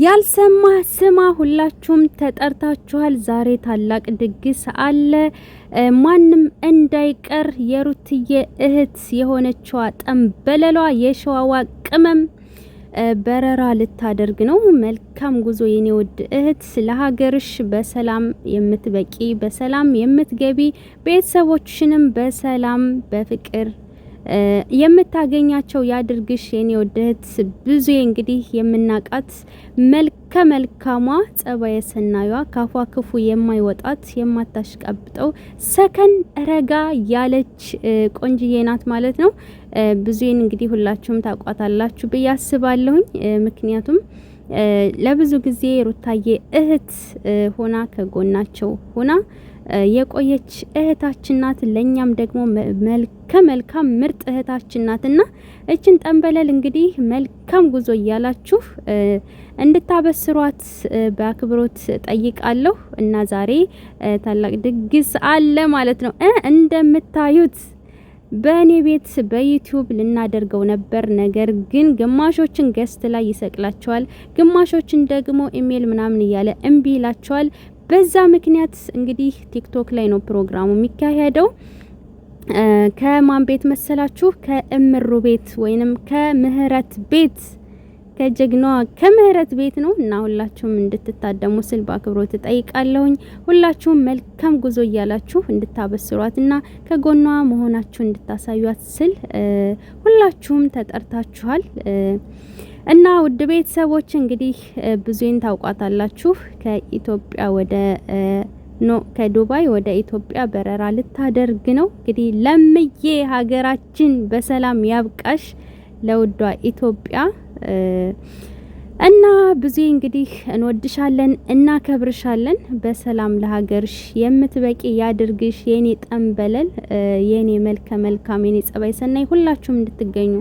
ያልሰማ ስማ ሁላችሁም ተጠርታችኋል። ዛሬ ታላቅ ድግስ አለ። ማንም እንዳይቀር የሩትዬ እህት የሆነችዋ ጠንበለሏ የሸዋዋ ቅመም በረራ ልታደርግ ነው። መልካም ጉዞ የኔ ውድ እህት፣ ለሀገርሽ በሰላም የምትበቂ በሰላም የምትገቢ ቤተሰቦችሽንም በሰላም በፍቅር የምታገኛቸው ያድርግሽ የኔ ውድ እህት። ብዙ እንግዲህ የምናቃት መልካሟ ጸባየ ሰናዩዋ ካፏ ክፉ የማይወጣት የማታሽቀብጠው ሰከን ረጋ ያለች ቆንጅዬ ናት ማለት ነው። ብዙን እንግዲህ ሁላችሁም ታቋታላችሁ ብዬ አስባለሁኝ። ምክንያቱም ለብዙ ጊዜ ሩታዬ እህት ሆና ከጎናቸው ሆና የቆየች እህታችን ናት። ለኛም ደግሞ መልካም ምርጥ እህታችን ናትና እችን ጠንበለል እንግዲህ መልካም ጉዞ እያላችሁ እንድታበስሯት በአክብሮት ጠይቃለሁ። እና ዛሬ ታላቅ ድግስ አለ ማለት ነው። እንደምታዩት በእኔ ቤት በዩቲዩብ ልናደርገው ነበር። ነገር ግን ግማሾችን ገስት ላይ ይሰቅላቸዋል፣ ግማሾችን ደግሞ ኢሜል ምናምን እያለ እምቢ ይላቸዋል። በዛ ምክንያት እንግዲህ ቲክቶክ ላይ ነው ፕሮግራሙ የሚካሄደው። ከማን ቤት መሰላችሁ? ከእምሩ ቤት ወይንም ከምህረት ቤት፣ ከጀግናዋ ከምህረት ቤት ነው። እና ሁላችሁም እንድትታደሙ ስል በአክብሮት ጠይቃለሁኝ። ሁላችሁም መልካም ጉዞ እያላችሁ እንድታበስሯትና ከጎኗ መሆናችሁ እንድታሳዩት ስል ሁላችሁም ተጠርታችኋል። እና ውድ ቤተሰቦች እንግዲህ ብዙን ታውቋታላችሁ። ከኢትዮጵያ ወደ ከዱባይ ወደ ኢትዮጵያ በረራ ልታደርግ ነው። እንግዲህ ለምዬ ሀገራችን በሰላም ያብቃሽ ለውዷ ኢትዮጵያ። እና ብዙ እንግዲህ እንወድሻለን እናከብርሻለን። በሰላም ለሀገርሽ የምትበቂ ያድርግሽ የኔ ጠንበለል፣ የኔ መልከ መልካም፣ የኔ ጸባይ ሰናይ ሁላችሁም እንድትገኙ